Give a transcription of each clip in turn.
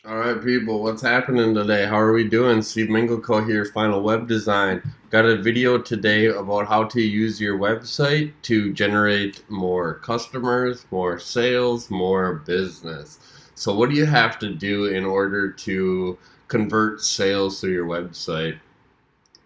All right, people, what's happening today? How are we doing? Steve Mingleco here, Final Web Design. Got a video today about how to use your website to generate more customers, more sales, more business. So, what do you have to do in order to convert sales through your website?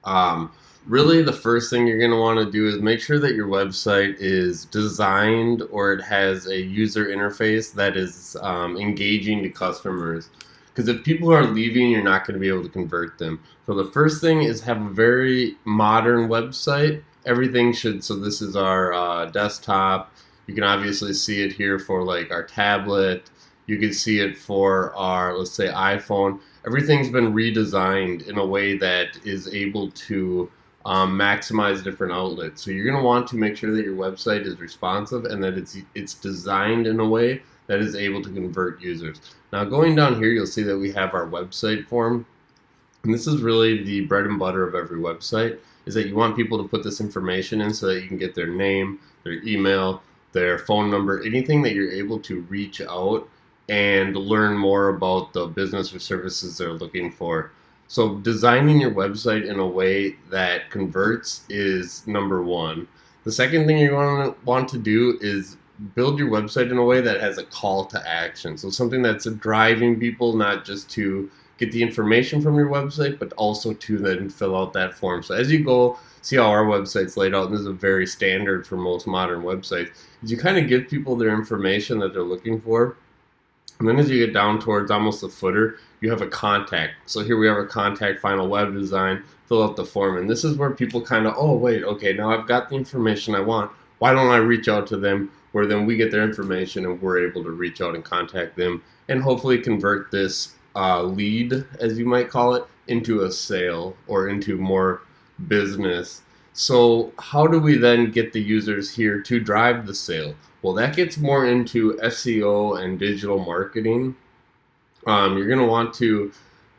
Um, Really, the first thing you're going to want to do is make sure that your website is designed or it has a user interface that is engaging to customers. Because if people are leaving, you're not going to be able to convert them. So the first thing is have a very modern website. Everything should, so this is our desktop. You can obviously see it here for like our tablet. You can see it for our, let's say, iPhone. Everything's been redesigned in a way that is able to maximize different outlets. So you're going to want to make sure that your website is responsive and that it's designed in a way that is able to convert users. Now going down here, you'll see that we have our website form, and this is really the bread and butter of every website. Is that you want people to put this information in so that you can get their name, their email, their phone number, anything that you're able to reach out and learn more about the business or services they're looking for. So designing your website in a way that converts is number one. The second thing you want to do is build your website in a way that has a call to action. So something that's driving people not just to get the information from your website, but also to then fill out that form. So as you go, see how our website's laid out, and this is a very standard for most modern websites, is you kind of give people their information that they're looking for, and then as you get down towards almost the footer, you have a contact. So here we have a contact, Final Web Design, fill out the form. And this is where people kind of, oh, wait, okay, now I've got the information I want. Why don't I reach out to them? Where then we get their information and we're able to reach out and contact them and hopefully convert this lead, as you might call it, into a sale or into more business. So how do we then get the users here to drive the sale? Well, that gets more into SEO and digital marketing. You're going to want to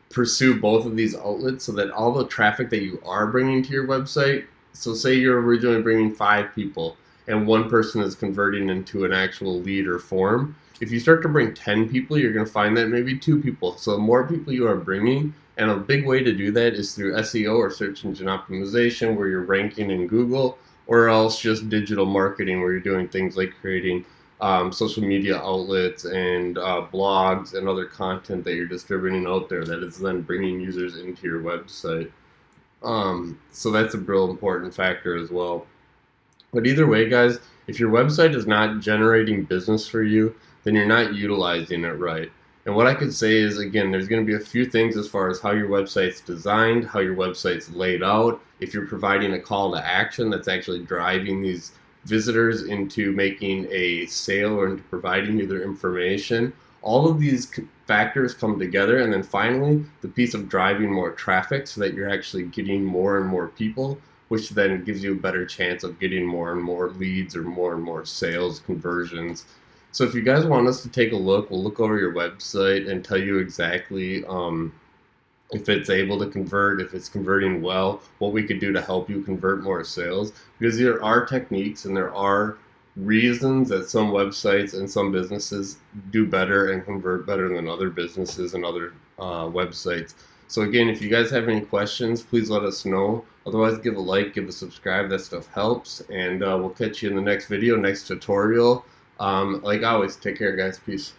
pursue both of these outlets so that all the traffic that you are bringing to your website, so say you're originally bringing 5 people and one person is converting into an actual lead or form. If you start to bring 10 people, you're going to find that maybe 2 people. So the more people you are bringing, and a big way to do that is through SEO or search engine optimization, where you're ranking in Google, or else just digital marketing, where you're doing things like creating social media outlets and blogs and other content that you're distributing out there that is then bringing users into your website. So that's a real important factor as well. But either way, guys, if your website is not generating business for you, then you're not utilizing it right. And what I could say is, again, there's going to be a few things as far as how your website's designed, how your website's laid out, if you're providing a call to action that's actually driving these visitors into making a sale or into providing you their information. All of these factors come together, and then finally, the piece of driving more traffic so that you're actually getting more and more people, which then gives you a better chance of getting more and more leads or more and more sales conversions. So if you guys want us to take a look, we'll look over your website and tell you exactly if it's able to convert, if it's converting well, what we could do to help you convert more sales. Because there are techniques and there are reasons that some websites and some businesses do better and convert better than other businesses and other websites. So again, if you guys have any questions, please let us know. Otherwise, give a like, give a subscribe. That stuff helps. And we'll catch you in the next video, next tutorial. Like always, take care, guys. Peace.